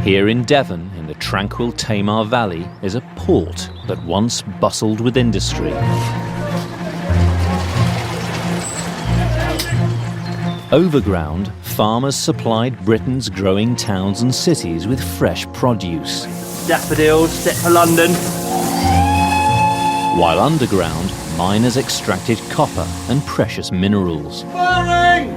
Here in Devon, in the tranquil Tamar Valley, is a port that once bustled with industry. Overground, farmers supplied Britain's growing towns and cities with fresh produce. Daffodils, set for London. While underground, miners extracted copper and precious minerals. Firing!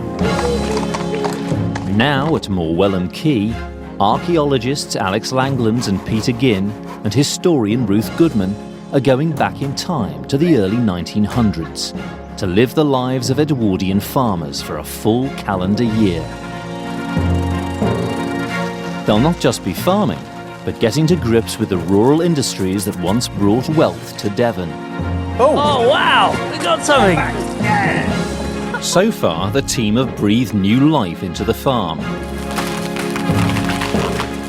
Now at Morwellham Quay, archaeologists Alex Langlands and Peter Ginn and historian Ruth Goodman are going back in time to the early 1900s to live the lives of Edwardian farmers for a full calendar year. They'll not just be farming, but getting to grips with the rural industries that once brought wealth to Devon. Oh wow, we got something! So far, the team have breathed new life into the farm,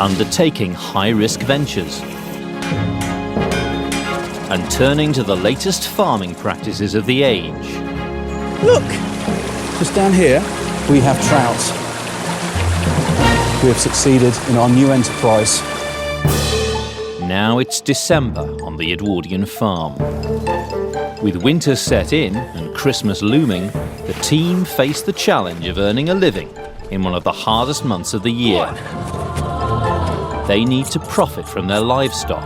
undertaking high-risk ventures and turning to the latest farming practices of the age. Look! Just down here, we have trout. We have succeeded in our new enterprise. Now it's December on the Edwardian farm. With winter set in and Christmas looming, the team face the challenge of earning a living in one of the hardest months of the year. They need to profit from their livestock.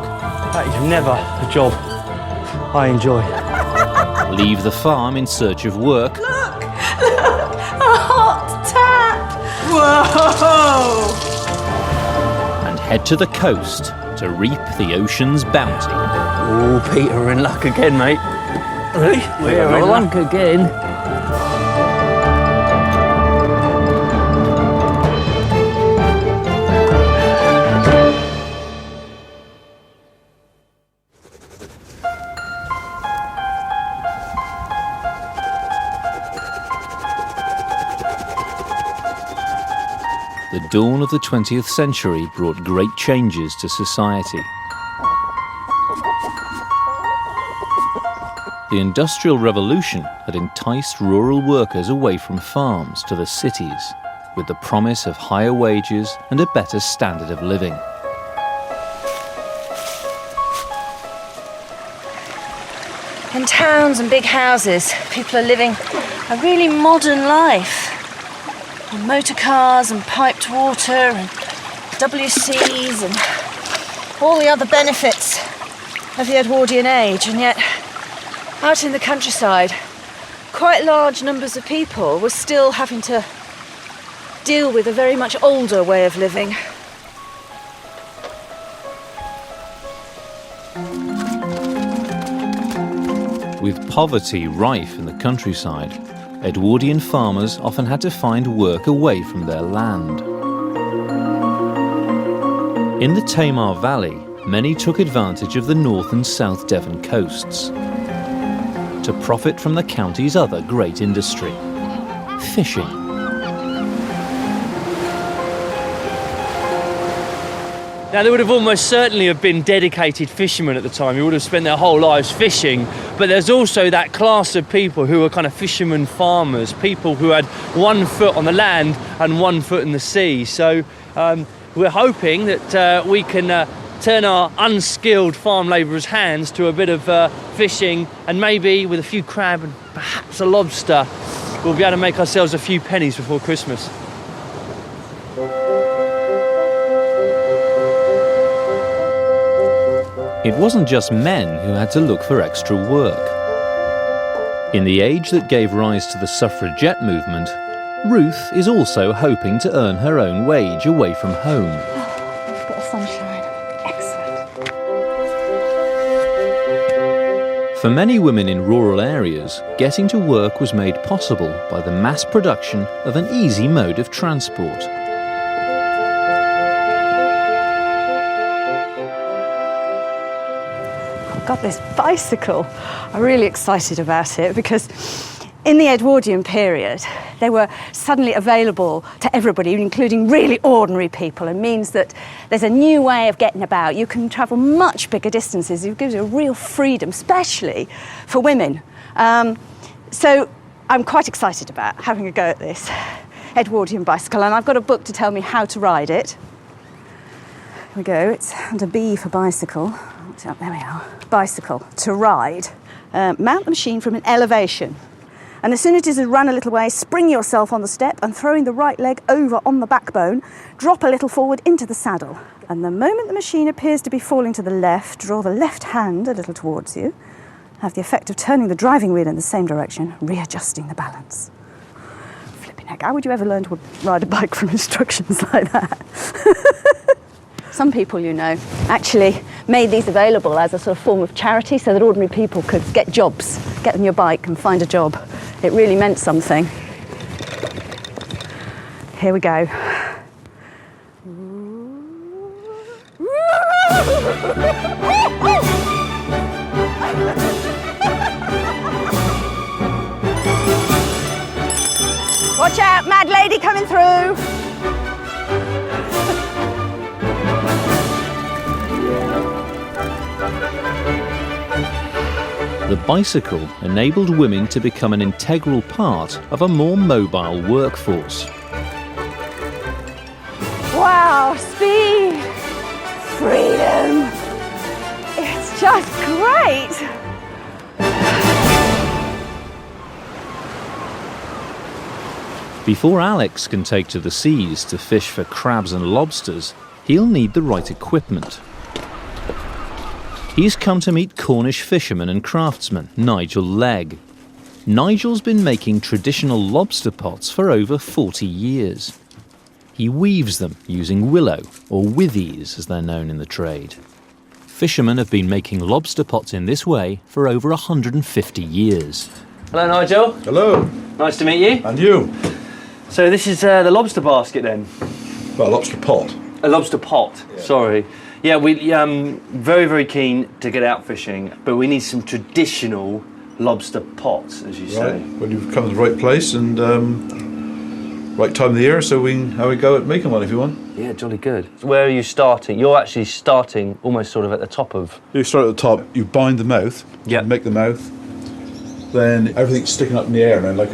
That is never a job I enjoy. Leave the farm in search of work. Look! A hot tap! Whoa! And head to the coast to reap the ocean's bounty. Oh, Peter, we're in luck again, mate. Really? We're in luck again. The dawn of the 20th century brought great changes to society. The Industrial Revolution had enticed rural workers away from farms to the cities, with the promise of higher wages and a better standard of living. In towns and big houses, people are living a really modern life. On motor cars and piped water and WCs and all the other benefits of the Edwardian age, and yet out in the countryside, quite large numbers of people were still having to deal with a very much older way of living. With poverty rife in the countryside, Edwardian farmers often had to find work away from their land. In the Tamar Valley, many took advantage of the North and South Devon coasts to profit from the county's other great industry, fishing. Now, there would have almost certainly have been dedicated fishermen at the time who would have spent their whole lives fishing, but there's also that class of people who are kind of fishermen farmers, people who had 1 foot on the land and 1 foot in the sea. So we're hoping that we can turn our unskilled farm labourers' hands to a bit of fishing, and maybe with a few crab and perhaps a lobster, we'll be able to make ourselves a few pennies before Christmas. It wasn't just men who had to look for extra work. In the age that gave rise to the suffragette movement, Ruth is also hoping to earn her own wage away from home. Oh, we've got the sunshine. Excellent. For many women in rural areas, getting to work was made possible by the mass production of an easy mode of transport. Got this bicycle. I'm really excited about it because in the Edwardian period, they were suddenly available to everybody, including really ordinary people. It means that there's a new way of getting about. You can travel much bigger distances. It gives you a real freedom, especially for women. So I'm quite excited about having a go at this Edwardian bicycle, and I've got a book to tell me how to ride it. Here we go. It's under B for bicycle. There we are. Bicycle. To ride. Mount the machine from an elevation. And as soon as it has run a little way, spring yourself on the step and throwing the right leg over on the backbone, drop a little forward into the saddle. And the moment the machine appears to be falling to the left, draw the left hand a little towards you, have the effect of turning the driving wheel in the same direction, readjusting the balance. Flipping heck, how would you ever learn to ride a bike from instructions like that? Some people, you know, actually made these available as a sort of form of charity so that ordinary people could get jobs, get on your bike and find a job. It really meant something. Here we go. Watch out, mad lady coming through. The bicycle enabled women to become an integral part of a more mobile workforce. Wow, speed, freedom. It's just great. Before Alex can take to the seas to fish for crabs and lobsters, he'll need the right equipment. He's come to meet Cornish fisherman and craftsman Nigel Legg. Nigel's been making traditional lobster pots for over 40 years. He weaves them using willow, or withies as they're known in the trade. Fishermen have been making lobster pots in this way for over 150 years. Hello, Nigel. Hello. Nice to meet you. And you? So this is the lobster basket then? Well, lobster pot. A lobster pot, Yeah. Sorry. Yeah, we very, very keen to get out fishing, but we need some traditional lobster pots, as you say. Right. Well, you've come to the right place and right time of the year, so we can have a go at making one if you want. Yeah, jolly good. Where are you starting? You're actually starting almost sort of at the top of... You start at the top, you bind the mouth, Yep. make the mouth, then everything's sticking up in the air now like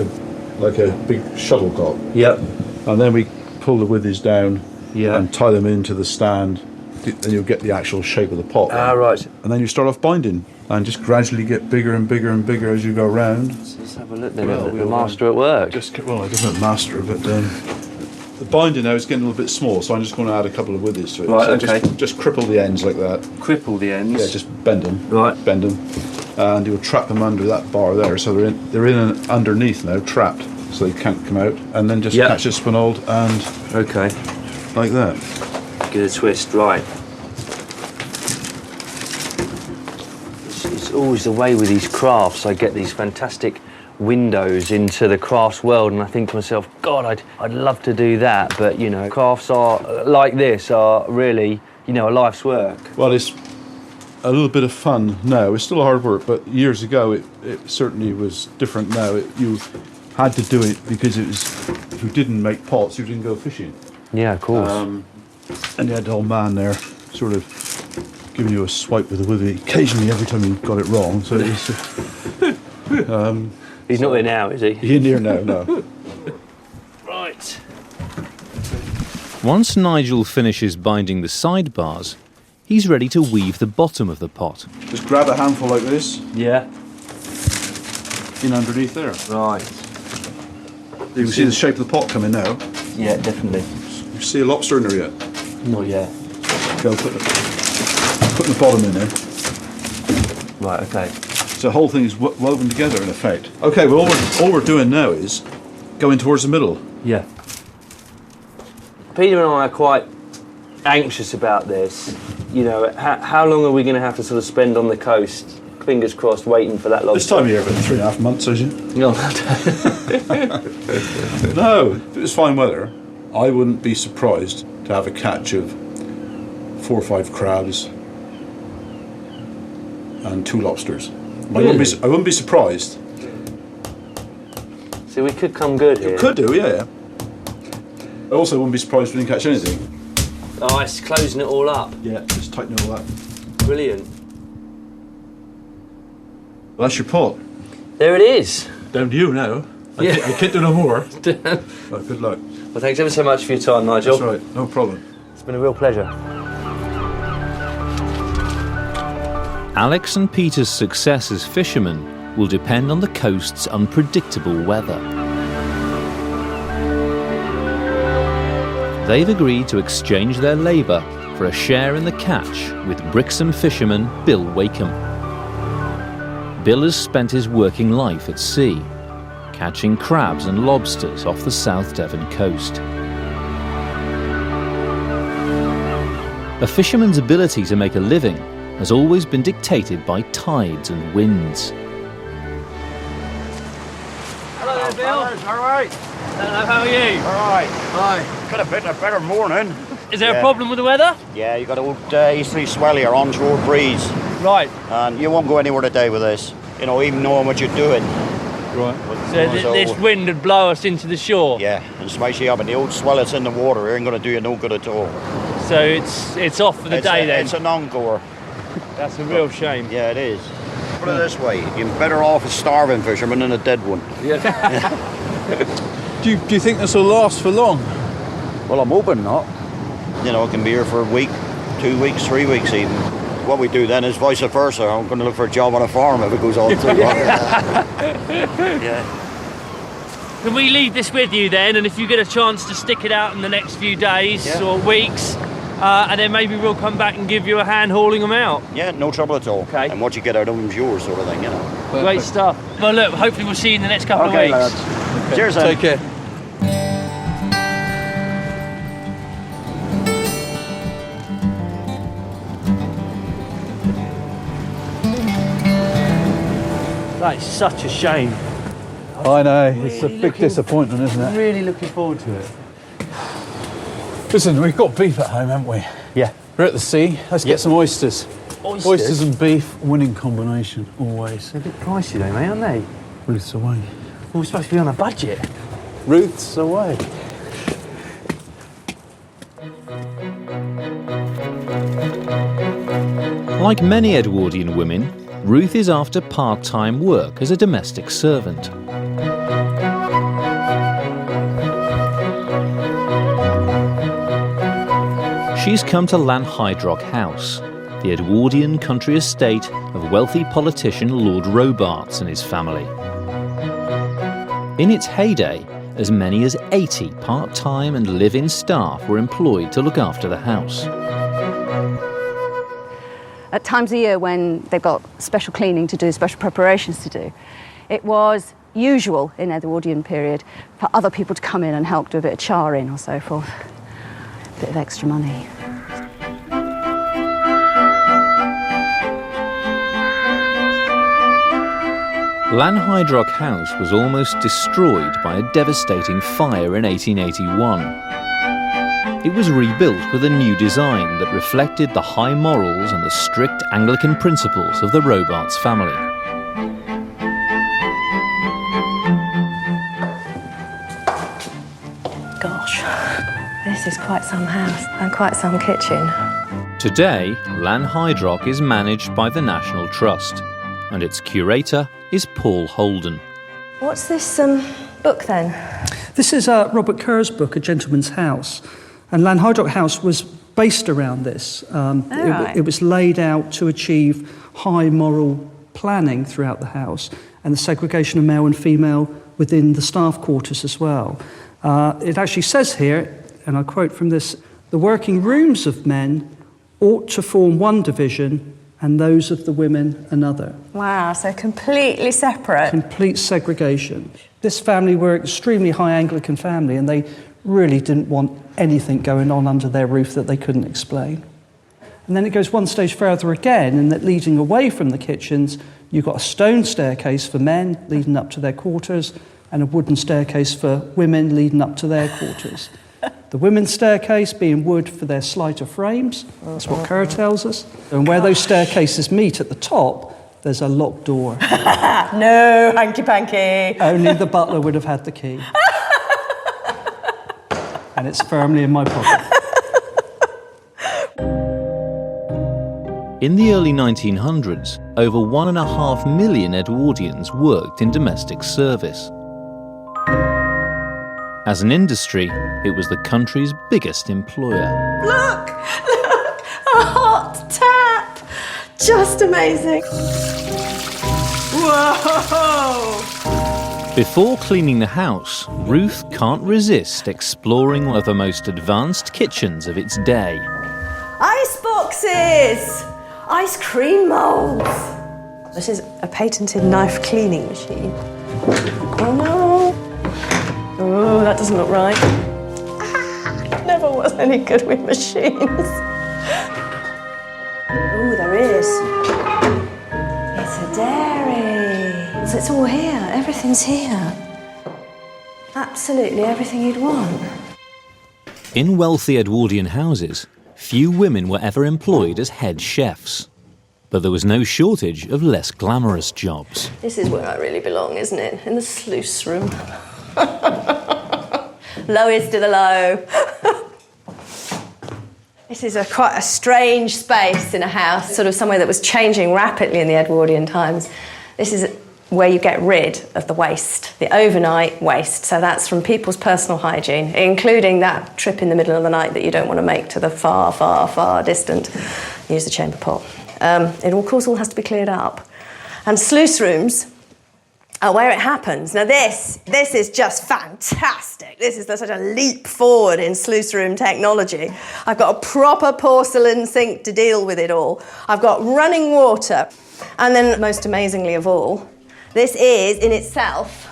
a big shuttlecock. Yep. And then we pull the withies down Yeah. and tie them into the stand. Then you'll get the actual shape of the pot. Ah, right. And then you start off binding and just gradually get bigger and bigger and bigger as you go around. Let's have a look then Well, at the we'll, master at work. Well, I don't master, but the binding now is getting a little bit small, so I'm just going to add a couple of withies to it. Right, so okay. Just cripple the ends like that. Cripple the ends. Yeah, just bend them. Right. Bend them. And you'll trap them under that bar there, so they're in underneath now, trapped, so they can't come out. And then just Yep. catch this one hold and Okay. like that. Give it a twist, right. It's always the way with these crafts. I get these fantastic windows into the crafts world, and I think to myself, God, I'd love to do that, but you know, crafts are like this are really, you know, a life's work. Well, it's a little bit of fun now. It's still hard work, but years ago it certainly was different now. You had to do it because it was, if you didn't make pots, you didn't go fishing. Yeah, of course. And you had the old man there sort of giving you a swipe with a withy, occasionally every time you got it wrong. So it was, He's not there now, is he? he in here now, no. Right. Once Nigel finishes binding the sidebars, he's ready to weave the bottom of the pot. Just grab a handful like this, Yeah. in underneath there. Right. You can see the shape of the pot coming now. Yeah, definitely. You see a lobster in there yet? Not yet. Go putting the bottom in there. Right, okay. So the whole thing is woven together in effect. Okay, well all we're doing now is going towards the middle. Yeah. Peter and I are quite anxious about this. You know, how long are we going to have to sort of spend on the coast, fingers crossed, waiting for that lobster? This time of year, about 3.5 months, is it? No. No, if it was fine weather, I wouldn't be surprised to have a catch of 4 or 5 crabs and 2 lobsters. I wouldn't be surprised. So we could come good here. It could do, yeah. I also wouldn't be surprised if we didn't catch anything. Oh, it's closing it all up. Yeah, just tighten all that. Brilliant. Well, that's your pot. There it is. Down to you now. Yeah. I can't do no more. Right, good luck. Well, thanks ever so much for your time, Nigel. That's right, no problem. It's been a real pleasure. Alex and Peter's success as fishermen will depend on the coast's unpredictable weather. They've agreed to exchange their labour for a share in the catch with Brixham fisherman Bill Wakeham. Bill has spent his working life at sea, catching crabs and lobsters off the South Devon coast. A fisherman's ability to make a living has always been dictated by tides and winds. Hello there, Bill. All right. Hello, how are you? All right. Hi. Could have been a better morning. Is there a Yeah. problem with the weather? Yeah, you got a old easterly swell here, onshore breeze, Right. and you won't go anywhere today with this. You know, even knowing what you're doing. Right. So this wind would blow us into the shore. Yeah, and smash you up, and the old swell that's in the water ain't going to do you no good at all. So it's off for the day then. It's a non-goer. That's a real shame. Yeah, it is. Put it this way, you're better off a starving fisherman than a dead one. Do you think this will last for long? Well, I'm hoping not. You know, it can be here for a week, 2 weeks, 3 weeks even. What we do then is vice versa. I'm going to look for a job on a farm if it goes all too long. Yeah. Can we leave this with you then? And if you get a chance to stick it out in the next few days Yeah. or weeks, and then maybe we'll come back and give you a hand hauling them out. Yeah, no trouble at all. Okay. And what you get out of them is yours, sort of thing, you know. Great stuff. Well, look, hopefully we'll see you in the next couple of weeks. lads. Cheers, then. Take care. That is such a shame. I know, it's a big disappointment, isn't it? Really looking forward to it. Listen, we've got beef at home, haven't we? Yeah. We're at the sea. Let's get some oysters. Oysters? Oysters and beef, winning combination, always. They're a bit pricey though, mate, aren't they? Ruth's away. Well, we're supposed to be on a budget. Ruth's away. Like many Edwardian women, Ruth is after part-time work as a domestic servant. She's come to Lanhydrock House, the Edwardian country estate of wealthy politician Lord Robarts and his family. In its heyday, as many as 80 part-time and live-in staff were employed to look after the house. At times of year when they've got special cleaning to do, special preparations to do, it was usual in the Edwardian period for other people to come in and help do a bit of charring or so forth. A bit of extra money. Lanhydrock House was almost destroyed by a devastating fire in 1881. It was rebuilt with a new design that reflected the high morals and the strict Anglican principles of the Robarts family. Gosh, this is quite some house and quite some kitchen. Today, Lanhydrock is managed by the National Trust, and its curator is Paul Holden. What's this book then? This is Robert Kerr's book, A Gentleman's House. And Lanhydrock House was based around this. It was laid out to achieve high moral planning throughout the house and the segregation of male and female within the staff quarters as well. It actually says here, and I quote from this, "The working rooms of men ought to form one division and those of the women another." Wow, so completely separate. Complete segregation. This family were an extremely high Anglican family, and they really didn't want anything going on under their roof that they couldn't explain. And then it goes one stage further again, in that leading away from the kitchens, you've got a stone staircase for men leading up to their quarters, and a wooden staircase for women leading up to their quarters. The women's staircase being wood for their slighter frames, that's what Kerr tells us. And where those staircases meet at the top, there's a locked door. No hanky-panky. Only the butler would have had the key. And it's firmly in my pocket. In the early 1900s, over 1.5 million Edwardians worked in domestic service. As an industry, it was the country's biggest employer. Look, a hot tap. just amazing. Whoa! Before cleaning the house, Ruth can't resist exploring one of the most advanced kitchens of its day. Ice boxes! Ice cream moulds! This is a patented knife cleaning machine. Oh no! Oh, that doesn't look right. Never was any good with machines. Oh, there is. It's a dairy. So it's all here. Everything's here. Absolutely everything you'd want. In wealthy Edwardian houses, few women were ever employed as head chefs. But there was no shortage of less glamorous jobs. This is where I really belong, isn't it? In the sluice room. Lowest to the low. This is quite a strange space in a house, sort of somewhere that was changing rapidly in the Edwardian times. This is where you get rid of the waste, the overnight waste. So that's from people's personal hygiene, including that trip in the middle of the night that you don't want to make to the far, far, far distant. Use the chamber pot. It, of course, all has to be cleared up. And sluice rooms are where it happens. Now this is just fantastic. This is such a leap forward in sluice room technology. I've got a proper porcelain sink to deal with it all. I've got running water. And then, most amazingly of all, this is, in itself,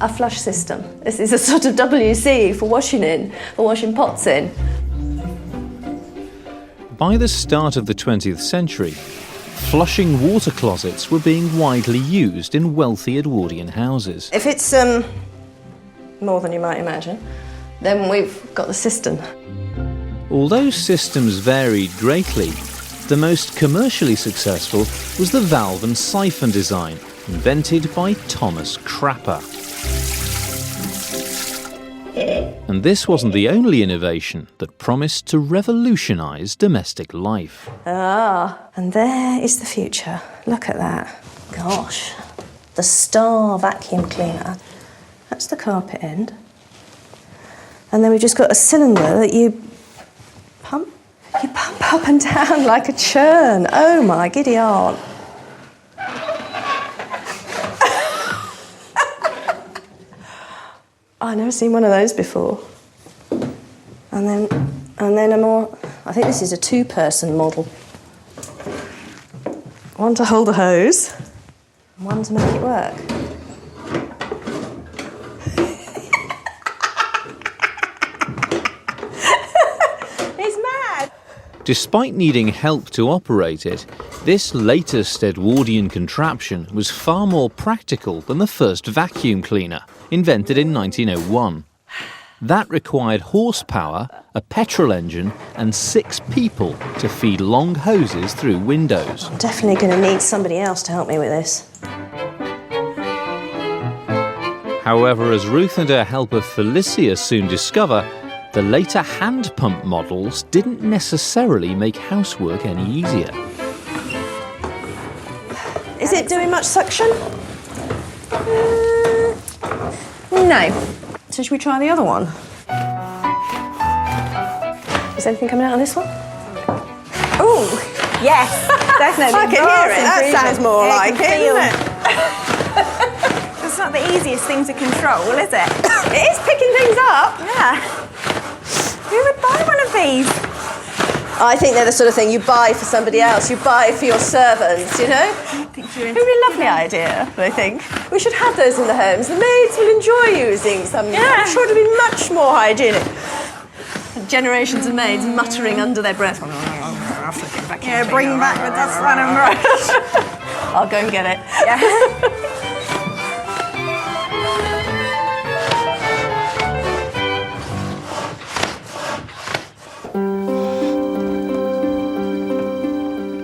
a flush system. This is a sort of WC for washing pots in. By the start of the 20th century, flushing water closets were being widely used in wealthy Edwardian houses. If it's more than you might imagine, then we've got the cistern. Although systems varied greatly, the most commercially successful was the valve and siphon design, invented by Thomas Crapper. And this wasn't the only innovation that promised to revolutionise domestic life. And there is the future. Look at that. Gosh. The Star vacuum cleaner. That's the carpet end. And then we've just got a cylinder that you pump up and down like a churn. Oh my giddy aunt. I've never seen one of those before. And then a more, I think this is a two-person model. One to hold the hose, and one to make it work. He's mad! Despite needing help to operate it, this latest Edwardian contraption was far more practical than the first vacuum cleaner, invented in 1901. That required horsepower, a petrol engine, and 6 people to feed long hoses through windows. I'm definitely going to need somebody else to help me with this. However, as Ruth and her helper Felicia soon discover, the later hand pump models didn't necessarily make housework any easier. Is it doing much suction? No. So should we try the other one? Is anything coming out of this one? Oh, yes, definitely. I can hear it. That sounds more like it, isn't it? It's not the easiest thing to control, is it? It is picking things up. Yeah. Who would buy one of these? I think they're the sort of thing you buy for somebody else. You buy for your servants, you know? I think you're It would be a lovely idea, I think. We should have those in the homes. The maids will enjoy using some. Yeah. I'm sure it'll be much more hygienic. Generations of maids muttering under their breath. Yeah, bring back the dustpan and brush. I'll go and get it. Yeah.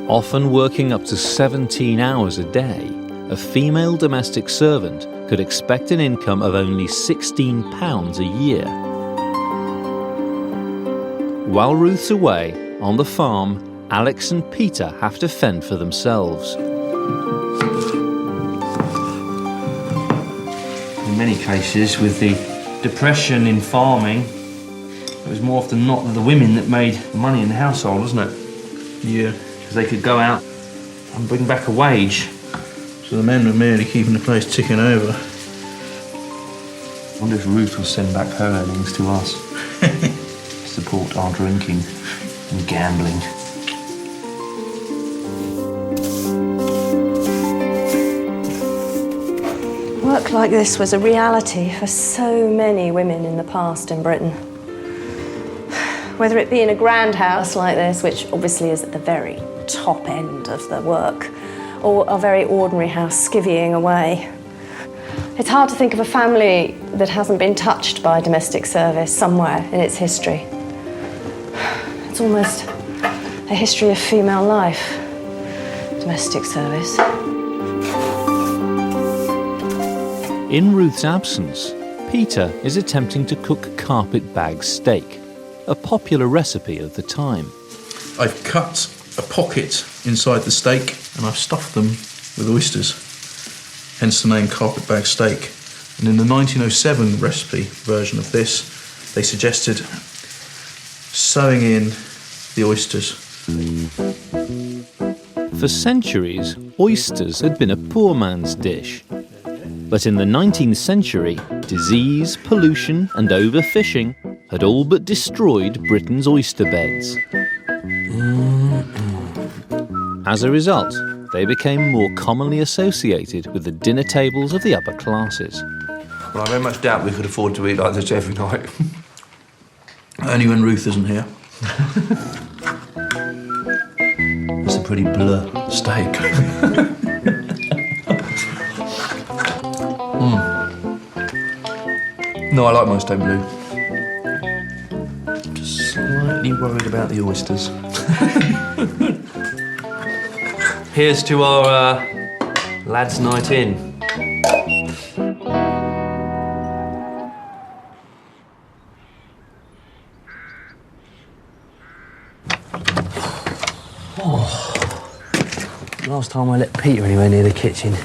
Often working up to 17 hours a day, a female domestic servant could expect an income of only £16 a year. While Ruth's away, on the farm, Alex and Peter have to fend for themselves. In many cases, with the depression in farming, it was more often not the women that made the money in the household, wasn't it? You because they could go out and bring back a wage. So the men were merely keeping the place ticking over. I wonder if Ruth will send back her earnings to us. Support our drinking and gambling. Work like this was a reality for so many women in the past in Britain. Whether it be in a grand house like this, which obviously is at the very top end of the work, or a very ordinary house skivvying away. It's hard to think of a family that hasn't been touched by domestic service somewhere in its history. It's almost a history of female life, domestic service. In Ruth's absence, Peter is attempting to cook carpet bag steak, a popular recipe of the time. I've cut a pocket inside the steak and I've stuffed them with oysters, hence the name carpet bag steak. And in the 1907 recipe version of this, they suggested sewing in the oysters. For centuries, oysters had been a poor man's dish. But in the 19th century, disease, pollution and overfishing had all but destroyed Britain's oyster beds. As a result, they became more commonly associated with the dinner tables of the upper classes. Well, I very much doubt we could afford to eat like this every night. Only when Ruth isn't here. It's a pretty blur steak. No, I like my steak blue. Just slightly worried about the oysters. Here's to our lads' night in. Last time I let Peter anywhere near the kitchen.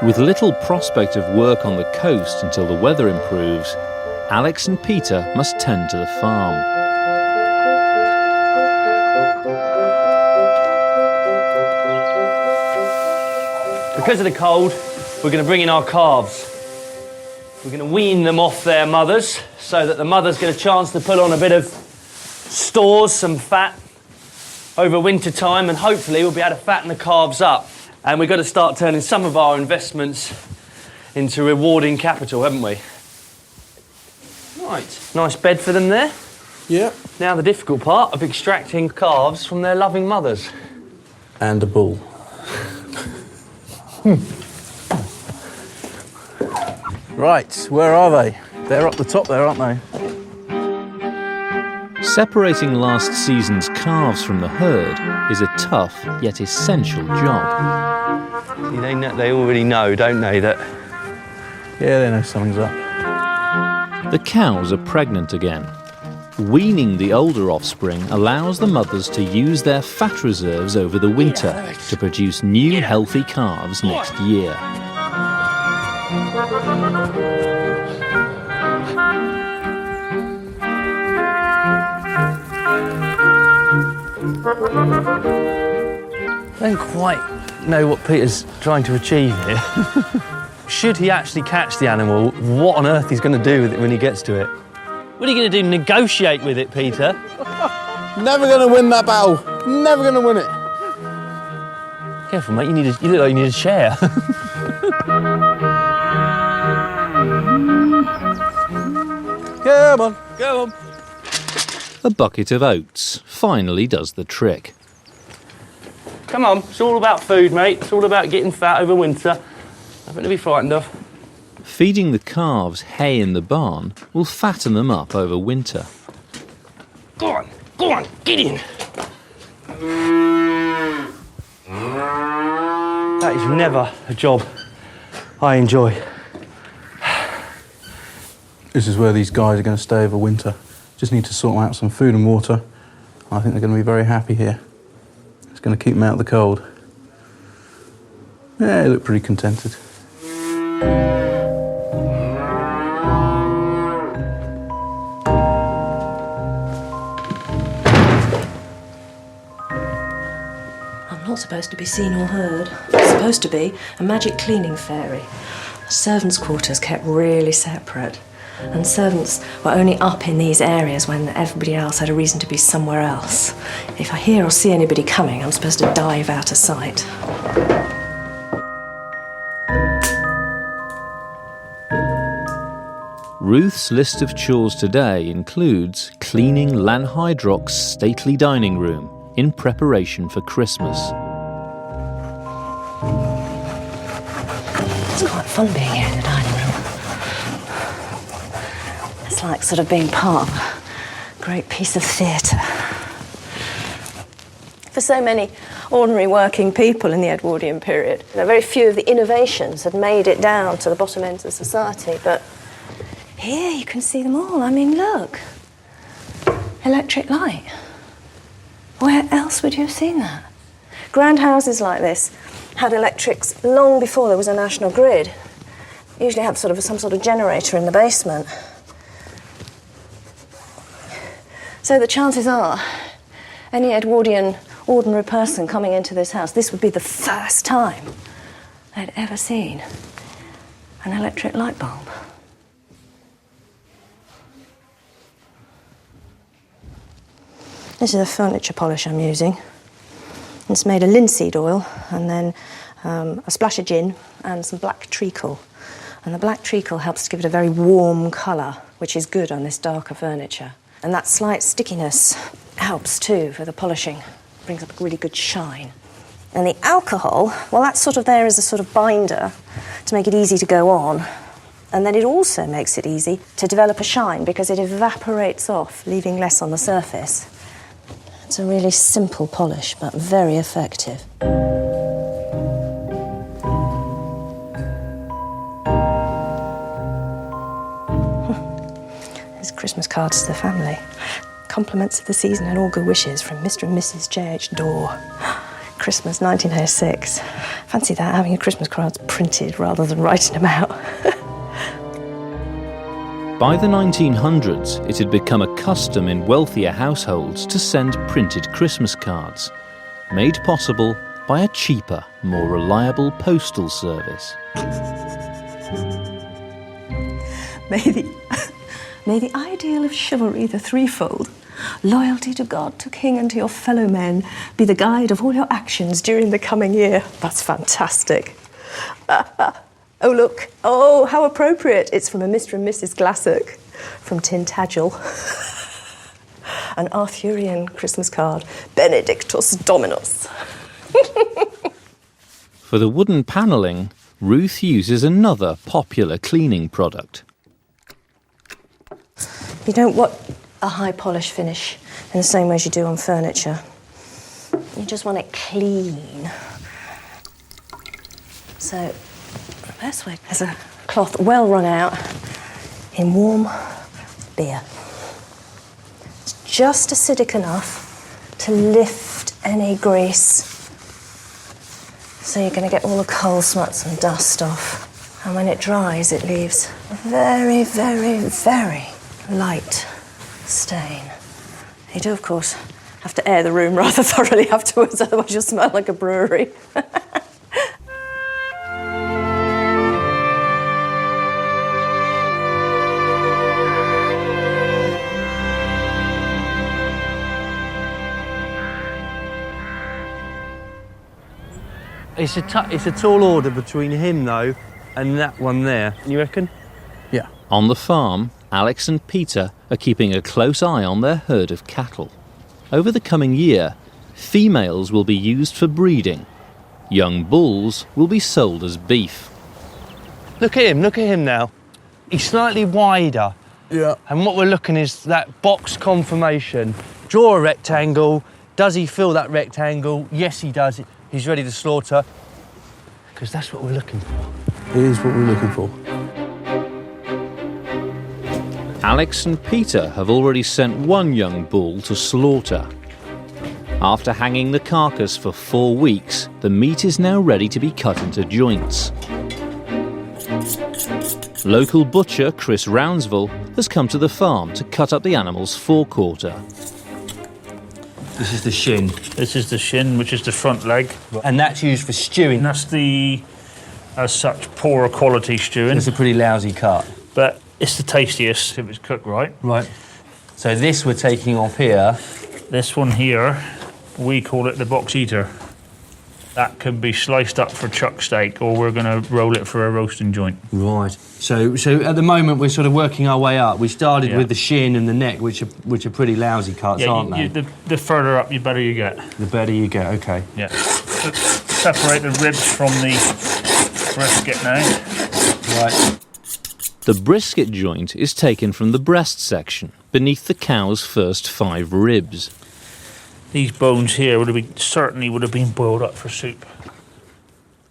With little prospect of work on the coast until the weather improves, Alex and Peter must tend to the farm. Because of the cold, we're going to bring in our calves. We're going to wean them off their mothers so that the mothers get a chance to put on a bit of stores, some fat, over winter time, and hopefully we'll be able to fatten the calves up. And we've got to start turning some of our investments into rewarding capital, haven't we? Right, nice bed for them there. Yeah. Now the difficult part of extracting calves from their loving mothers. And a bull. Right, where are they? They're up the top there, aren't they? Separating last season's calves from the herd is a tough yet essential job. See, they already know, don't they, that... Yeah, they know something's up. The cows are pregnant again. Weaning the older offspring allows the mothers to use their fat reserves over the winter to produce new healthy calves next year. I don't quite know what Peter's trying to achieve here. Should he actually catch the animal, what on earth he's going to do with it when he gets to it? What are you going to do, negotiate with it, Peter? Never going to win that battle. Never going to win it. Careful, mate, you look like you need a chair. Come on, go on. A bucket of oats finally does the trick. Come on, it's all about food, mate. It's all about getting fat over winter. Nothing to be frightened of. Feeding the calves hay in the barn will fatten them up over winter. Go on, get in. That is never a job I enjoy. This is where these guys are going to stay over winter. Just need to sort out some food and water. I think they're going to be very happy here. It's going to keep them out of the cold. Yeah, they look pretty contented. supposed to be seen or heard. It's supposed to be a magic cleaning fairy. The servants' quarters kept really separate, and servants were only up in these areas when everybody else had a reason to be somewhere else. If I hear or see anybody coming, I'm supposed to dive out of sight. Ruth's list of chores today includes cleaning Lanhydrock's stately dining room in preparation for Christmas. It's quite fun being here in the dining room. It's like sort of being part of a great piece of theatre. For so many ordinary working people in the Edwardian period, very few of the innovations had made it down to the bottom ends of society, but here you can see them all. I mean, look. Electric light. Where else would you have seen that? Grand houses like this had electrics long before there was a national grid. They usually had some sort of generator in the basement. So the chances are, any Edwardian ordinary person coming into this house, this would be the first time they'd ever seen an electric light bulb. This is a furniture polish I'm using. It's made of linseed oil and then a splash of gin and some black treacle. And the black treacle helps to give it a very warm colour, which is good on this darker furniture. And that slight stickiness helps too for the polishing. Brings up a really good shine. And the alcohol, well, that's sort of there as a sort of binder to make it easy to go on. And then it also makes it easy to develop a shine because it evaporates off, leaving less on the surface. It's a really simple polish, but very effective. There's Christmas cards to the family. Compliments of the season and all good wishes from Mr. and Mrs. J.H. Dorr. Christmas 1906. Fancy that, having your Christmas cards printed rather than writing them out. By the 1900s, it had become a custom in wealthier households to send printed Christmas cards, made possible by a cheaper, more reliable postal service. May the ideal of chivalry, the threefold, loyalty to God, to King and to your fellow men, be the guide of all your actions during the coming year. That's fantastic. Oh, look. Oh, how appropriate. It's from a Mr. and Mrs. Glassick from Tintagel. An Arthurian Christmas card. Benedictus Dominus. For the wooden panelling, Ruth uses another popular cleaning product. You don't want a high polish finish in the same way as you do on furniture. You just want it clean. So the best way is a cloth well run out in warm beer. It's just acidic enough to lift any grease. So you're going to get all the coal smuts and dust off. And when it dries, it leaves a very, very, very light stain. You do, of course, have to air the room rather thoroughly afterwards, otherwise you'll smell like a brewery. It's a tall order between him, though, and that one there. You reckon? Yeah. On the farm, Alex and Peter are keeping a close eye on their herd of cattle. Over the coming year, females will be used for breeding. Young bulls will be sold as beef. Look at him now. He's slightly wider. Yeah. And what we're looking is that box conformation. Draw a rectangle. Does he fill that rectangle? Yes, he does. He's ready to slaughter. Because that's what we're looking for. It is what we're looking for. Alex and Peter have already sent one young bull to slaughter. After hanging the carcass for 4 weeks, the meat is now ready to be cut into joints. Local butcher Chris Rounsville has come to the farm to cut up the animal's forequarter. This is the shin. This is the shin, which is the front leg. And that's used for stewing. And that's the, as such, poorer quality stewing. It's a pretty lousy cut. But it's the tastiest if it's cooked right. Right. So this we're taking off here. This one here, we call it the box eater. That can be sliced up for chuck steak, or we're going to roll it for a roasting joint. Right. So at the moment we're sort of working our way up. We started with the shin and the neck, which are pretty lousy cuts, aren't they? The further up, the better you get. The better you get. Okay. Yeah. Separate the ribs from the brisket now. Right. The brisket joint is taken from the breast section, beneath the cow's first 5 ribs. These bones here certainly would have been boiled up for soup.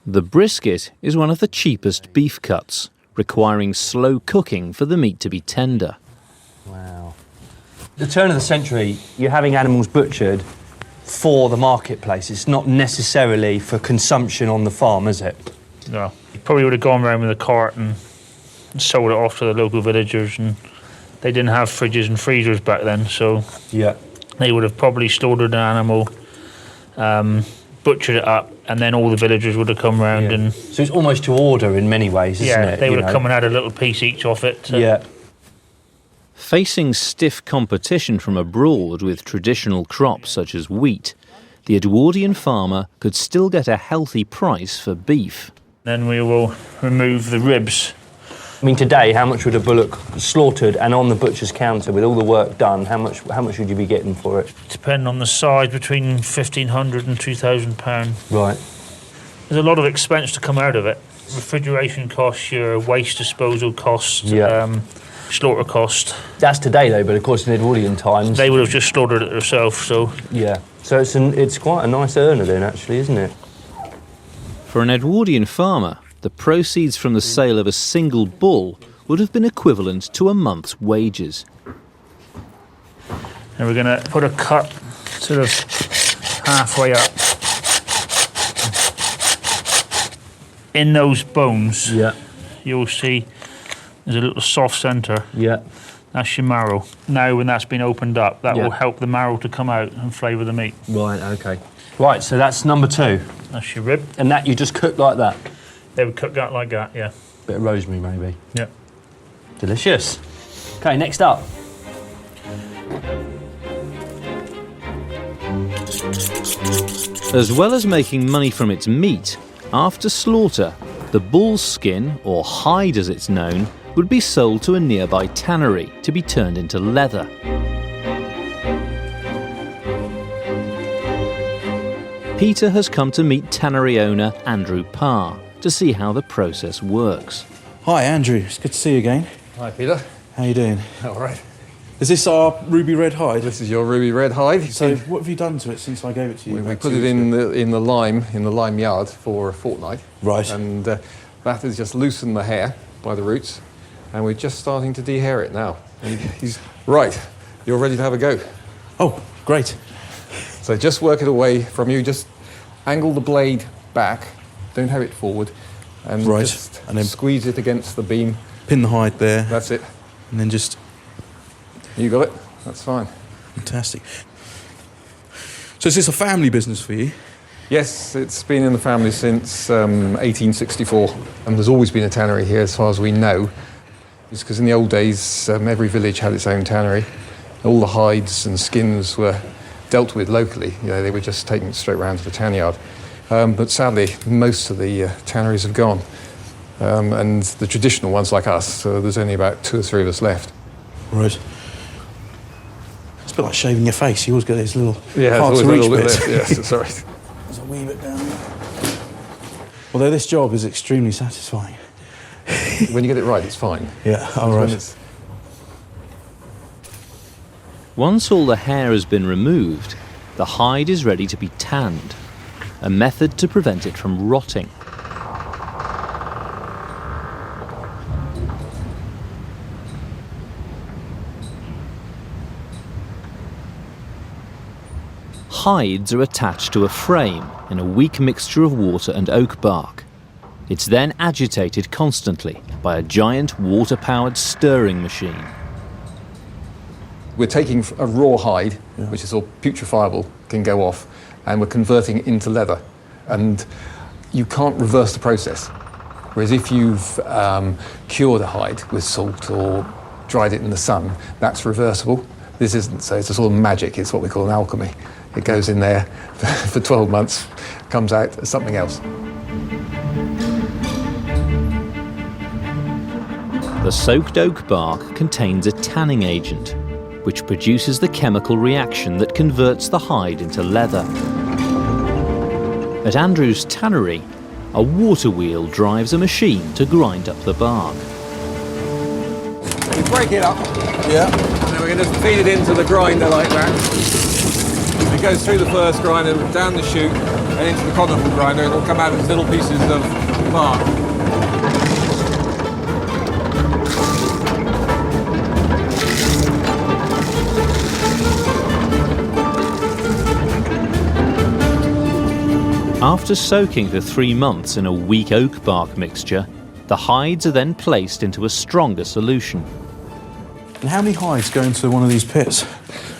The brisket is one of the cheapest beef cuts, requiring slow cooking for the meat to be tender. Wow. At the turn of the century, you're having animals butchered for the marketplace. It's not necessarily for consumption on the farm, is it? No. You probably would have gone around with a cart and sold it off to the local villagers, and they didn't have fridges and freezers back then, so yeah, they would have probably slaughtered an animal, butchered it up, and then all the villagers would have come round and... So it's almost to order in many ways, isn't it? Yeah, they would have come and had a little piece each off it. Yeah. Facing stiff competition from abroad with traditional crops such as wheat, the Edwardian farmer could still get a healthy price for beef. Then we will remove the ribs. I mean, today, how much would a bullock slaughtered and on the butcher's counter with all the work done, how much would you be getting for it? Depending on the size, between £1,500 and £2,000. Right. There's a lot of expense to come out of it. Refrigeration costs, your waste disposal costs, slaughter cost. That's today, though, but of course in Edwardian times... They would have just slaughtered it themselves, so... Yeah. So it's quite a nice earner then, actually, isn't it? For an Edwardian farmer, the proceeds from the sale of a single bull would have been equivalent to a month's wages. And we're going to put a cut sort of halfway up. In those bones, you'll see there's a little soft centre. Yeah. That's your marrow. Now, when that's been opened up, that will help the marrow to come out and flavour the meat. Right, OK. Right, so that's number 2. That's your rib. And that you just cook like that? They would cook that like that, yeah. Bit of rosemary, maybe? Yeah. Delicious. OK, next up. As well as making money from its meat, after slaughter, the bull's skin, or hide as it's known, would be sold to a nearby tannery to be turned into leather. Peter has come to meet tannery owner Andrew Parr to see how the process works. Hi, Andrew. It's good to see you again. Hi, Peter. How you doing? All right. Is this our ruby red hide? This is your ruby red hide. So, what have you done to it since I gave it to you? We put it in the lime yard for a fortnight. Right. And that has just loosened the hair by the roots, and we're just starting to dehair it now. And he's right. You're ready to have a go. Oh, great. So just work it away from you. Just angle the blade back. Don't have it forward. And just then squeeze it against the beam. Pin the hide there. That's it. And then just... You got it? That's fine. Fantastic. So is this a family business for you? Yes, it's been in the family since 1864. And there's always been a tannery here as far as we know. It's because in the old days, every village had its own tannery. All the hides and skins were dealt with locally. You know, they were just taken straight round to the tan yard. But sadly, most of the tanneries have gone. And the traditional ones like us, there's only about 2 or 3 of us left. Right. It's a bit like shaving your face. You always get these little hard to to reach bit bits. there. Yes, sorry. There's a wee bit down there. Although this job is extremely satisfying. When you get it right, it's fine. Yeah, all right. Once all the hair has been removed, the hide is ready to be tanned, a method to prevent it from rotting. Hides are attached to a frame in a weak mixture of water and oak bark. It's then agitated constantly by a giant water-powered stirring machine. We're taking a raw hide, which is all putrefiable, can go off, and we're converting it into leather. And you can't reverse the process. Whereas if you've cured a hide with salt or dried it in the sun, that's reversible. This isn't, so it's a sort of magic. It's what we call an alchemy. It goes in there for 12 months, comes out as something else. The soaked oak bark contains a tanning agent, which produces the chemical reaction that converts the hide into leather. At Andrew's tannery, a water wheel drives a machine to grind up the bark. You break it up. Yeah. And then we're going to just feed it into the grinder like that. It goes through the first grinder, down the chute, and into the conical grinder. It'll come out as little pieces of bark. After soaking for 3 months in a weak oak bark mixture, the hides are then placed into a stronger solution. And how many hides go into one of these pits?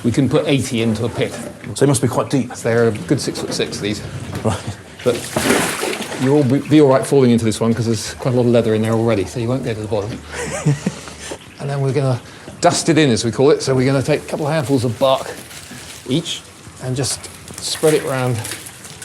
We can put 80 into a pit. So they must be quite deep. They're a good 6'6", these. Right. But you'll be all right falling into this one because there's quite a lot of leather in there already, so you won't go to the bottom. And then we're going to dust it in, as we call it. So we're going to take a couple of handfuls of bark each and just spread it around.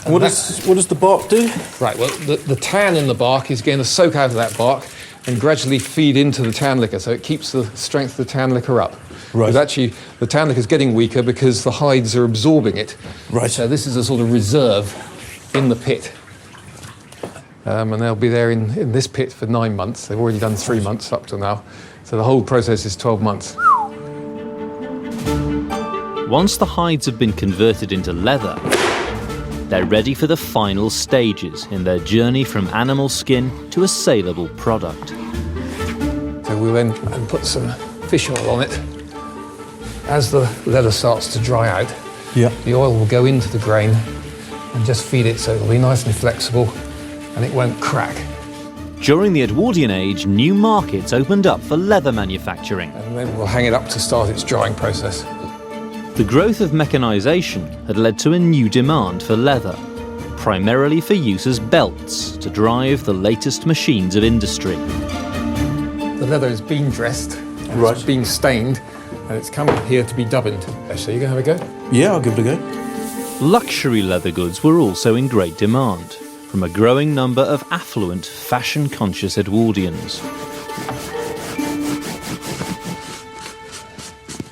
What does the bark do? Right, well, the tan in the bark is going to soak out of that bark and gradually feed into the tan liquor, so it keeps the strength of the tan liquor up. Right. Because actually, the tan liquor is getting weaker because the hides are absorbing it. Right. So this is a sort of reserve in the pit. And they'll be there in this pit for 9 months. They've already done 3 months up to now. So the whole process is 12 months. Once the hides have been converted into leather, they're ready for the final stages in their journey from animal skin to a saleable product. So we'll then put some fish oil on it. As the leather starts to dry out, the oil will go into the grain and just feed it so it'll be nice and flexible and it won't crack. During the Edwardian age, new markets opened up for leather manufacturing. And then we'll hang it up to start its drying process. The growth of mechanisation had led to a new demand for leather, primarily for use as belts to drive the latest machines of industry. The leather has been dressed, and it's been stained, and it's come here to be dubbed. So you going to have a go? Yeah, I'll give it a go. Luxury leather goods were also in great demand from a growing number of affluent, fashion-conscious Edwardians.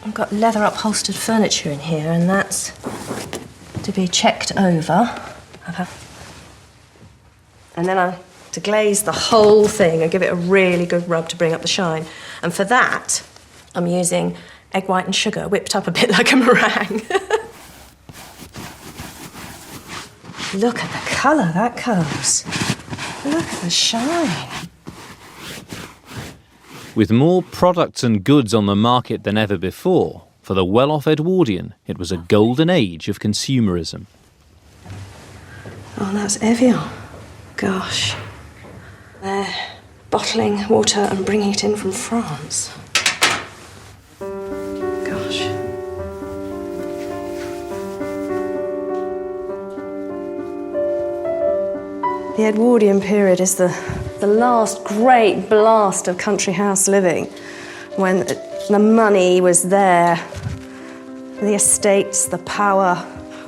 I've got leather upholstered furniture in here, and that's to be checked over. And then I to glaze the whole thing and give it a really good rub to bring up the shine. And for that, I'm using egg white and sugar, whipped up a bit like a meringue. Look at the colour that comes. Look at the shine. With more products and goods on the market than ever before, for the well-off Edwardian, it was a golden age of consumerism. Oh, that's Evian. Gosh. They're bottling water and bringing it in from France. Gosh. The Edwardian period is the last great blast of country house living, when the money was there, the estates, the power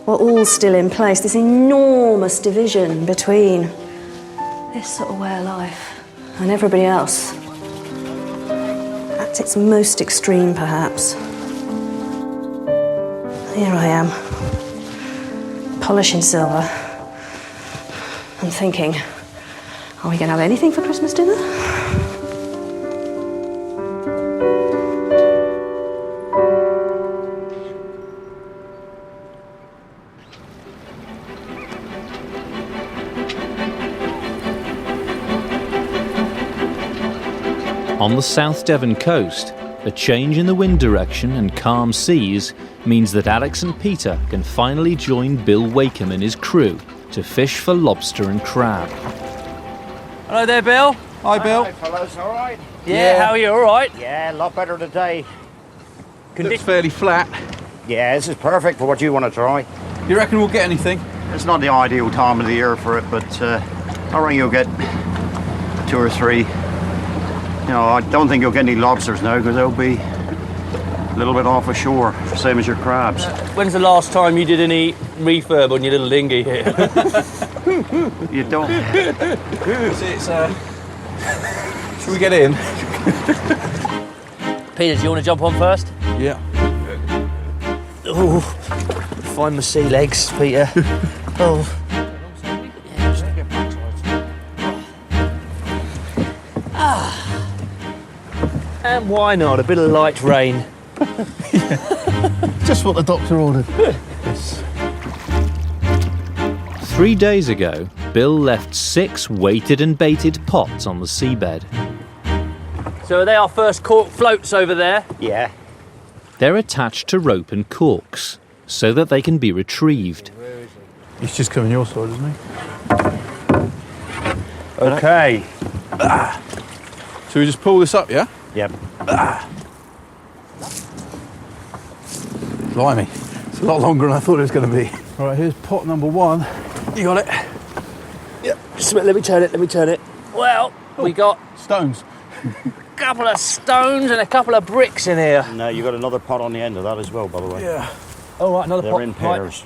were all still in place. This enormous division between this sort of way of life and everybody else. At its most extreme, perhaps. Here I am, polishing silver and thinking, are we going to have anything for Christmas dinner? On the South Devon coast, a change in the wind direction and calm seas means that Alex and Peter can finally join Bill Wakeham and his crew to fish for lobster and crab. Hello there, Bill. Hi, Bill. Hi, fellas, all right? Yeah, how are you? All right? Yeah, a lot better today. Looks fairly flat. Yeah, this is perfect for what you want to try. You reckon we'll get anything? It's not the ideal time of the year for it, but I reckon you'll get 2 or 3. You know, I don't think you'll get any lobsters now because they'll be a little bit off ashore, same as your crabs. When's the last time you did any refurb on your little dinghy here? You don't. Shall we get in? Peter, do you want to jump on first? Yeah. Oh, find my sea legs, Peter. Oh. And why not? A bit of light rain. Just what the doctor ordered. 3 days ago, Bill left 6 weighted and baited pots on the seabed. So are they our first cork floats over there? Yeah. They're attached to rope and corks so that they can be retrieved. He's just coming your side, isn't he? Okay. Shall we just pull this up, yeah? Yep. Blimey. It's a lot longer than I thought it was going to be. All right, here's pot number 1. You got it? Yep. Just a minute, let me turn it. Well, we got Stones. a couple of stones and a couple of bricks in here. No, you got another pot on the end of that as well, by the way. Yeah. Oh, right, another They're pot. in pairs.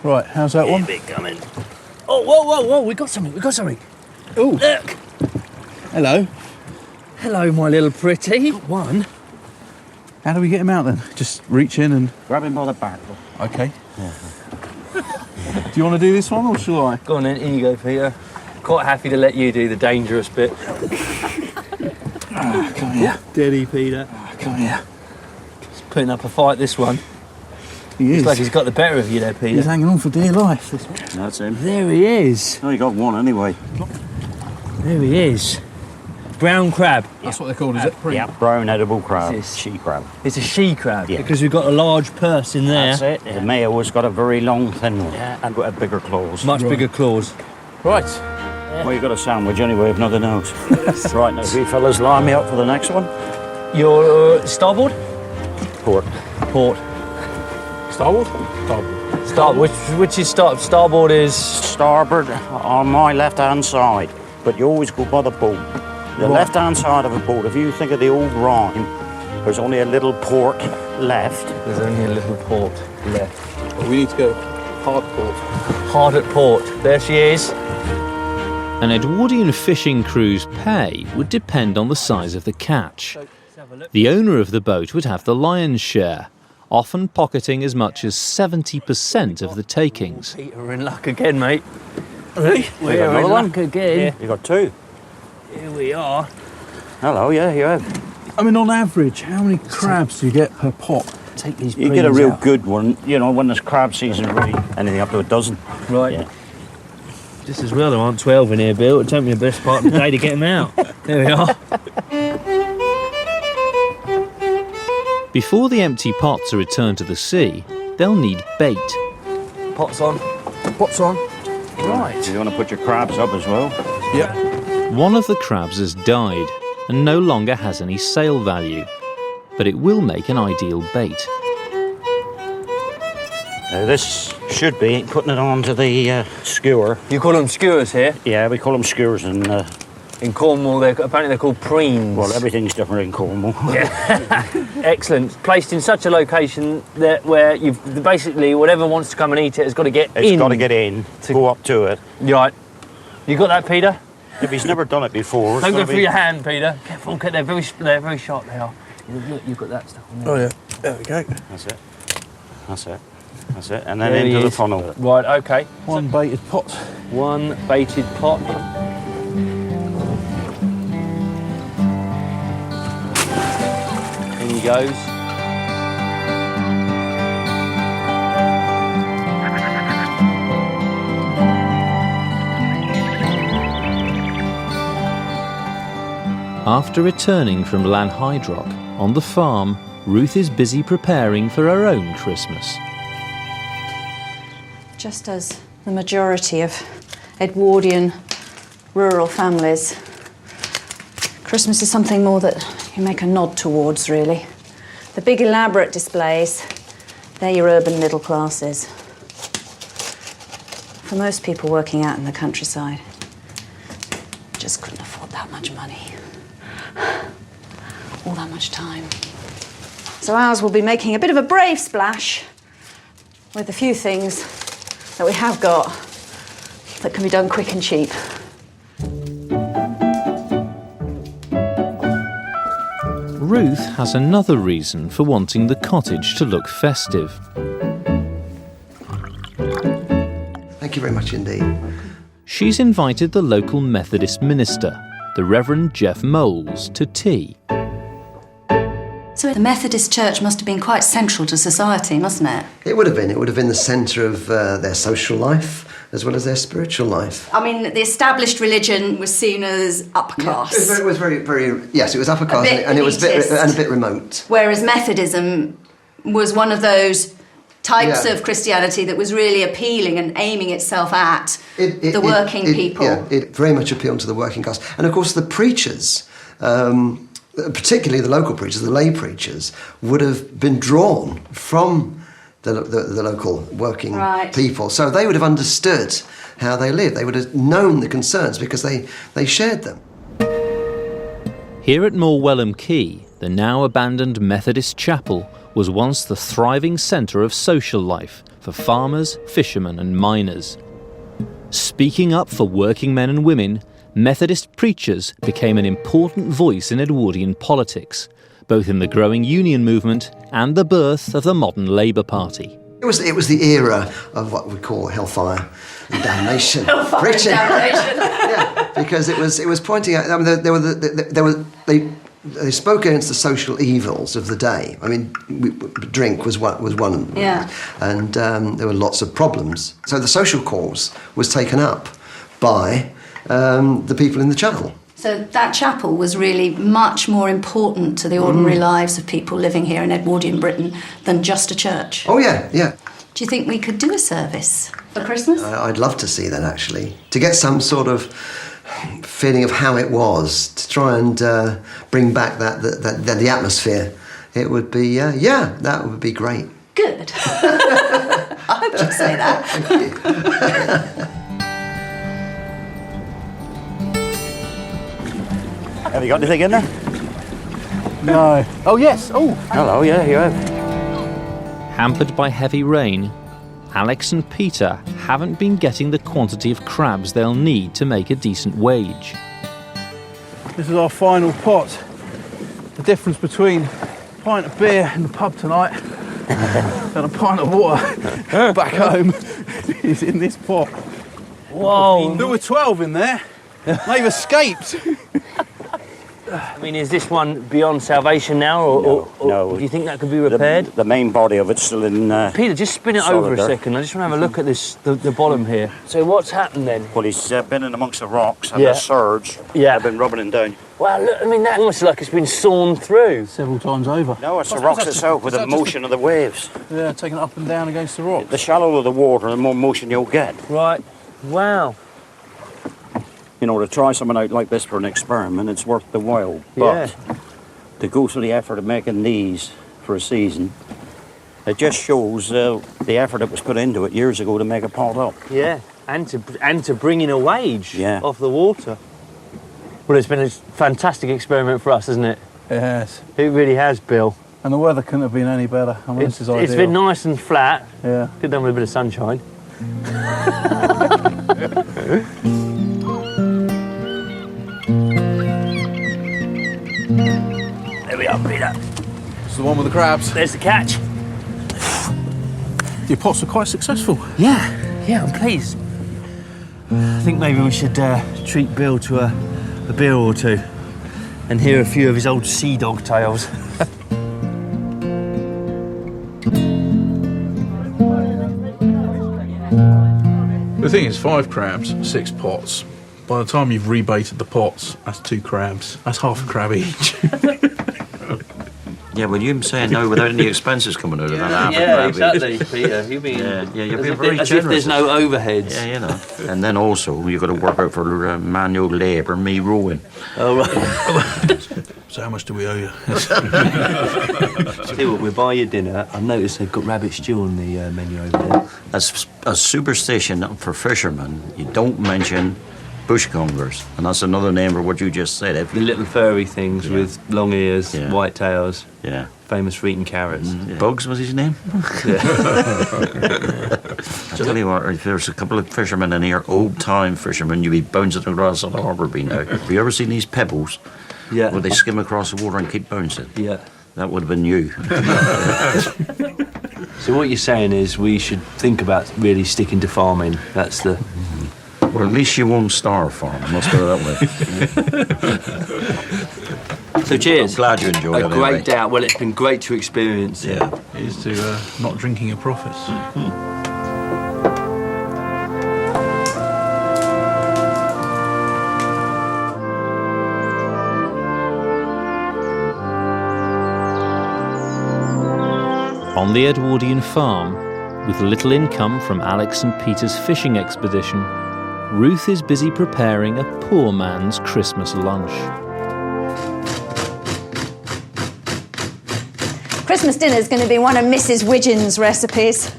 Right, how's that one? Big coming. Oh, whoa, we got something, Oh, Look. hello. Hello, my little pretty. One. How do we get him out then? Just reach in and... Grab him by the back. Okay. Do you want to do this one or shall I? Go on then, in you go, Peter. Quite happy to let you do the dangerous bit. Come here. Steady, Peter. Come here. He's putting up a fight, this one. He is. Looks like he's got the better of you there, Peter. He's hanging on for dear life. This one. That's him. There he is. Oh, you got one anyway. There he is. Brown crab. That's what they're called, is it? Yeah, brown edible crab. This is- She crab. It's a she crab Yeah. because we've got a large purse in there. That's it. The male has got a very long, thin one. Yeah. And got bigger claws. Much bigger claws. Right. Well, you got a sandwich anyway, if nothing else. Right, now, you fellas line me up for the next one. Your starboard? Port. Port. Starboard? Starboard. Which is starboard is... Starboard on my left-hand side, but you always go by the boat. The left-hand side of a boat, if you think of the old rhyme, there's only a little port left. There's only a little port left. Well, we need to go hard port. Hard at port. There she is. An Edwardian fishing crew's pay would depend on the size of the catch. The owner of the boat would have the lion's share, often pocketing as much as 70% of the takings. Peter, we're in luck again, mate. Really? We're in another one? luck again. You got 2. Here we are. Hello, yeah, you have. I mean, on average, how many crabs do you get per pot? Take these You get a preens real out. good one, you know, when there's crab season, really, anything up to a dozen. Right. Yeah. Just as well there aren't 12 in here, Bill. It'll take me the best part of the day to get them out. There we are. Before the empty pots are returned to the sea, they'll need bait. Pots on. Pots on. Right. You want to put your crabs up as well? Yep. One of the crabs has died and no longer has any sale value, but it will make an ideal bait. This should be putting it onto the skewer. You call them skewers here? Yeah, we call them skewers, and In Cornwall, apparently they're called preens. well, everything's different in Cornwall. Excellent. Placed in such a location that where you've basically whatever wants to come and eat it has got to get in. It's got to get in, to go up to it. Right. You got that, Peter? If he's never done it before, it's Don't go gonna through be- your hand, Peter. Careful, they're very sharp. They are. Look, you've got that stuff on there. Oh, yeah. There we go. That's it. That's it. That's it. And then There he into the is. funnel. Right. Okay. One baited pot. One baited pot. In he goes. After returning from Lanhydrock, on the farm, Ruth is busy preparing for her own Christmas. Just as the majority of Edwardian rural families, Christmas is something more that you make a nod towards, really. The big elaborate displays, They're your urban middle classes. For most people working out in the countryside, just couldn't afford that much money. All that much time. So ours will be making a bit of a brave splash with a few things that we have got that can be done quick and cheap. Ruth has another reason for wanting the cottage to look festive. Thank you very much indeed. She's invited the local Methodist minister, the Reverend Jeff Moles, to tea. So the Methodist Church must have been quite central to society, mustn't it? It would have been. It would have been the centre of their social life as well as their spiritual life. I mean, the established religion was seen as upper class. Yeah, it was very, yes, it was upper class and it was a bit remote. Whereas Methodism was one of those types of Christianity that was really appealing and aiming itself at the working people. Yeah, it very much appealed to the working class. And of course the preachers, particularly the local preachers, the lay preachers, would have been drawn from the local working people. So they would have understood how they lived. They would have known the concerns because they shared them. Here at Morwellham Quay, the now abandoned Methodist chapel was once the thriving centre of social life for farmers, fishermen and miners. Speaking up for working men and women, Methodist preachers became an important voice in Edwardian politics, both in the growing union movement and the birth of the modern Labour Party. It was the era of what we call hellfire and damnation. Hellfire preaching. and damnation. Yeah, because it was pointing out. I mean, they spoke against the social evils of the day. I mean, drink was one of them. Yeah. And there were lots of problems. So the social cause was taken up by the people in the chapel. So that chapel was really much more important to the ordinary lives of people living here in Edwardian Britain than just a church. Oh, yeah, yeah. Do you think we could do a service for Christmas? I'd love to see that, actually. To get some sort of feeling of how it was, to try and bring back the atmosphere. It would be, that would be great. Good. I hope you'd say that. Thank you. Have you got anything in there? No. Oh, yes. Oh. Hello, yeah, you have. Hampered by heavy rain, Alex and Peter haven't been getting the quantity of crabs they'll need to make a decent wage. This is our final pot. The difference between a pint of beer in the pub tonight and a pint of water back home is in this pot. Whoa. There were 12 in there. They've escaped. I mean, is this one beyond salvation now, or no. do you think that could be repaired? The main body of it's still in... Peter, just spin it over a second. I just want to have a look at this, the bottom here. So what's happened then? Well, he's been in amongst the rocks and the surge. Yeah. They've been rubbing him down. Wow, look, I mean, that almost like it's been sawn through. Several times over. No, it's the rocks itself with the motion of the waves. Yeah, taking it up and down against the rocks. The shallower the water, the more motion you'll get. Right. Wow. You know, to try something out like this for an experiment, it's worth the while. But to go through the effort of making these for a season, it just shows the effort that was put into it years ago to make a pot up. Yeah, and to bring in a wage off the water. Well, it's been a fantastic experiment for us, hasn't it? It has. It really has, Bill. And the weather couldn't have been any better. I mean, this is ideal. It's been nice and flat. Yeah. Good done with a bit of sunshine. There we are, Peter. It's the one with the crabs. There's the catch. Your pots are quite successful. Yeah, I'm pleased. I think maybe we should treat Bill to a beer or two and hear a few of his old sea dog tales. The thing is, 5 crabs, 6 pots. By the time you've rebaited the pots, that's 2 crabs. That's half a crab each. Yeah, well, you saying no without any expenses coming out of that. Yeah, exactly, Peter. You'll be you're being very as generous. if there's no overheads. Yeah, you know. And then also, you've got to work out for manual labour, me rowing. Oh, right. So how much do we owe you? See what, we'll buy you dinner. I noticed they've got rabbit stew on the menu over there. As a superstition for fishermen, you don't mention bushcongers, and that's another name for what you just said. The little furry things with long ears, white tails. Yeah. Famous for eating carrots. Bugs was his name? Yeah. I tell you what, if there's a couple of fishermen in here, old-time fishermen, you'd be bouncing across the harbour by now. Have you ever seen these pebbles? Yeah. Where they skim across the water and keep bouncing? Yeah. That would have been you. So what you're saying is we should think about really sticking to farming. That's the... Well, at least you won't starve farming, let's put it that way. So cheers. I'm glad you enjoyed it. A great day out. Well, it's been great to experience it. Yeah. Here's to not drinking your profits. On the Edwardian farm, with little income from Alex and Peter's fishing expedition, Ruth is busy preparing a poor man's Christmas lunch. Christmas dinner is going to be one of Mrs. Widgeon's recipes.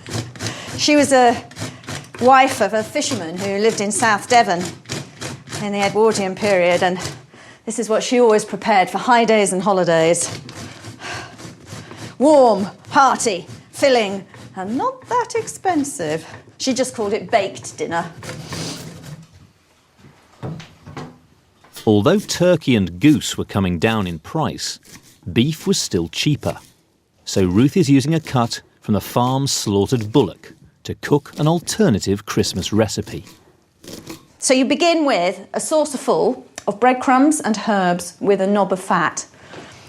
She was a wife of a fisherman who lived in South Devon in the Edwardian period, and this is what she always prepared for high days and holidays. Warm, hearty, filling, and not that expensive. She just called it baked dinner. Although turkey and goose were coming down in price, beef was still cheaper. So Ruth is using a cut from the farm's slaughtered bullock to cook an alternative Christmas recipe. So you begin with a saucer full of breadcrumbs and herbs with a knob of fat.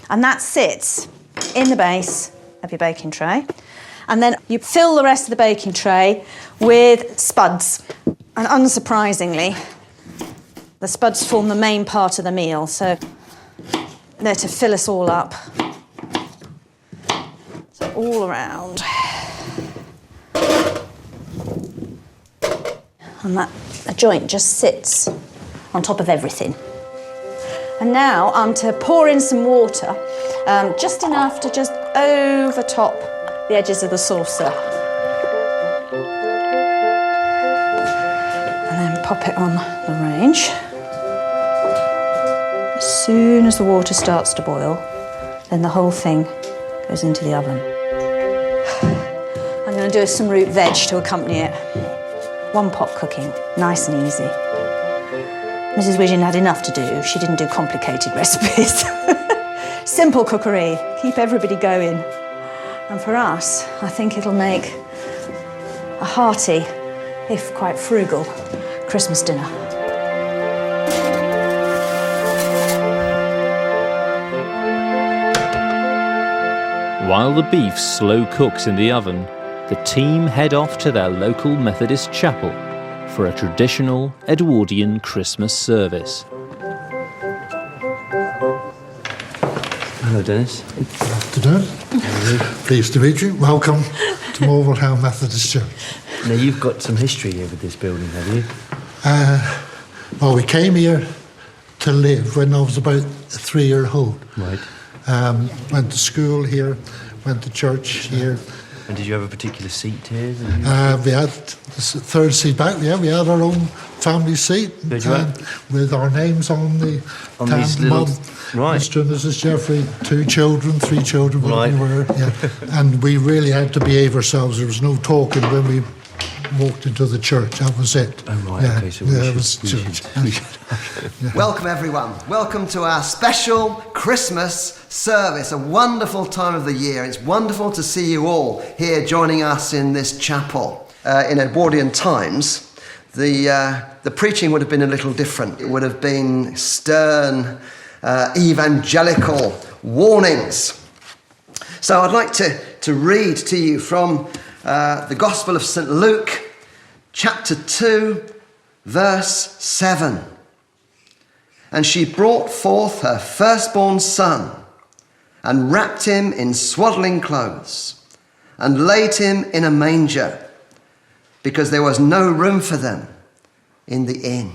And that sits in the base of your baking tray. And then you fill the rest of the baking tray with spuds. And unsurprisingly, the spuds form the main part of the meal, so they're to fill us all up. So all around. And that a joint just sits on top of everything. And now I'm to pour in some water, just enough to just overtop the edges of the saucer. And then pop it on the range. As soon as the water starts to boil, then the whole thing goes into the oven. I'm going to do some root veg to accompany it. One pot cooking, nice and easy. Mrs. Widgeon had enough to do. She didn't do complicated recipes. Simple cookery, keep everybody going. And for us, I think it'll make a hearty, if quite frugal, Christmas dinner. While the beef slow cooks in the oven, the team head off to their local Methodist chapel for a traditional Edwardian Christmas service. Hello, Dennis. Good afternoon. Pleased to meet you. Welcome to Morville Howe Methodist Church. Now, you've got some history here with this building, have you? Well, we came here to live when I was about 3 years old. Right. Went to school here, went to church here. And did you have a particular seat here? We had the third seat back, yeah. We had our own family seat with our names on the these little... Right. Mr. and Mrs. Jeffrey, 2 children, 3 children, whatever we were. Yeah. And we really had to behave ourselves. There was no talking when we walked into the church. That was it. Oh, right, yeah. okay, so it was church. Welcome, everyone. Welcome to our special Christmas service, a wonderful time of the year. It's wonderful to see you all here joining us in this chapel. In Edwardian times, the preaching would have been a little different. It would have been stern, evangelical warnings. So I'd like to read to you from the Gospel of St. Luke, chapter 2, verse 7. And she brought forth her firstborn son, and wrapped him in swaddling clothes and laid him in a manger, because there was no room for them in the inn.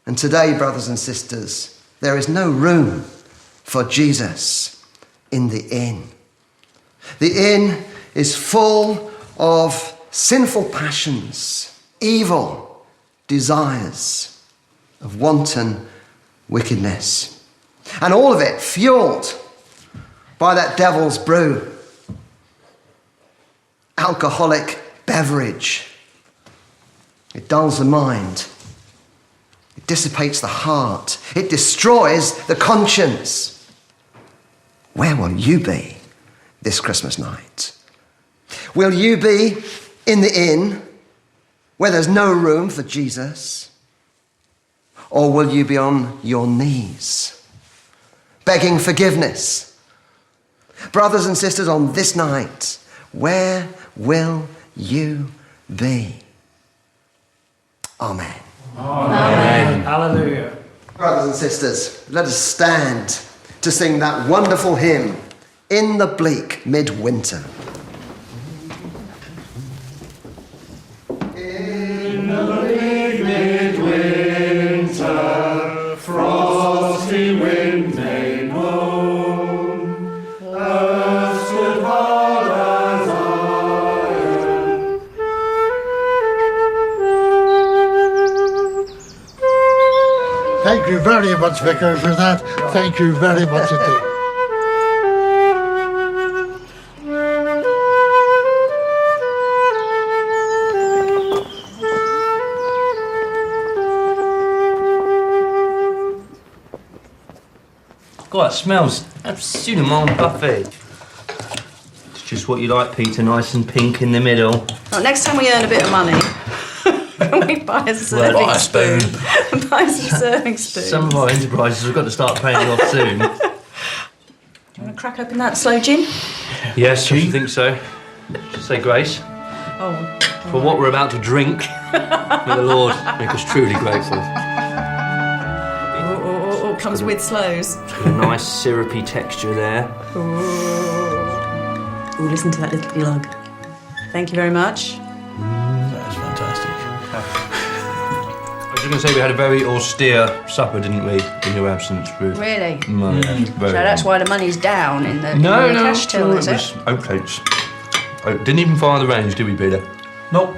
And today, brothers and sisters, there is no room for Jesus in the inn. The inn is full of sinful passions, evil desires, of wanton wickedness. And all of it fueled by that devil's brew. Alcoholic beverage. It dulls the mind. It dissipates the heart. It destroys the conscience. Where will you be this Christmas night? Will you be in the inn where there's no room for Jesus? Or will you be on your knees, begging forgiveness? Brothers and sisters, on this night, where will you be? Amen. Amen. Hallelujah. Brothers and sisters, let us stand to sing that wonderful hymn, In the Bleak Midwinter. In the bleak midwinter, frosty wind made moan, earth stood hard as iron. Thank you very much, Vicar, for that. Thank you very much indeed. God, it smells absolutely buffet. It's just what you like, Peter, nice and pink in the middle. Well, next time we earn a bit of money, we buy a serving spoon. Buy some serving spoons. Some of our enterprises have got to start paying off soon. Do you want to crack open that slow gin? Yes, I think so. Just say grace. Oh. For what we're about to drink, may the Lord make us truly grateful. Oh, comes with slows. A nice syrupy texture there. Ooh, listen to that little glug. Thank you very much. That is fantastic. I was just going to say we had a very austere supper, didn't we, in your absence, Ruth? Really? So that's why the money's down in the, No, in the cash till, it is was it? oatcakes. Oh, didn't even fire the range, did we, Peter? Nope.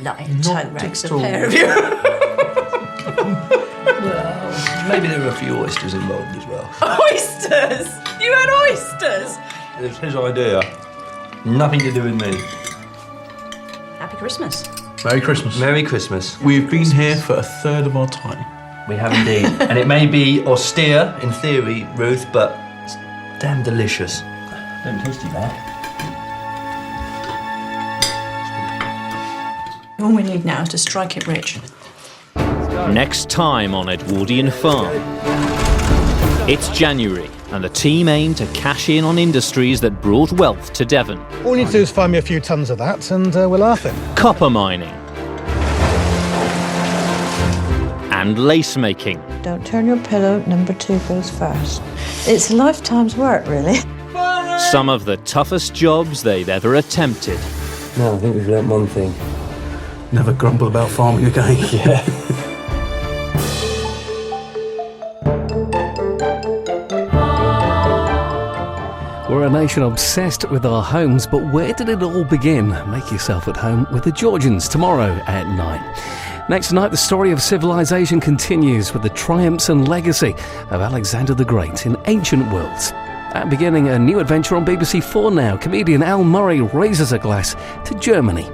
Lying toe-rags, a pair of you. Maybe there were a few oysters involved as well. Oysters? You had oysters? It was his idea. Nothing to do with me. Happy Christmas. Merry Christmas. Merry Christmas. We've been here for a third of our time. We have indeed. And it may be austere in theory, Ruth, but it's damn delicious. Don't taste too bad. All we need now is to strike it rich. Next time on Edwardian Farm. It's January, and the team aim to cash in on industries that brought wealth to Devon. All you need to do is find me a few tons of that, and we'll laugh it. Copper mining. And lace making. Don't turn your pillow, number 2 goes first. It's a lifetime's work, really. Some of the toughest jobs they've ever attempted. No, I think we've learnt one thing. Never grumble about farming again. Yeah. We're a nation obsessed with our homes, but where did it all begin? Make yourself at home with the Georgians tomorrow at 9. Next night, the story of civilization continues with the triumphs and legacy of Alexander the Great in ancient worlds. And beginning a new adventure on BBC 4 now, comedian Al Murray raises a glass to Germany.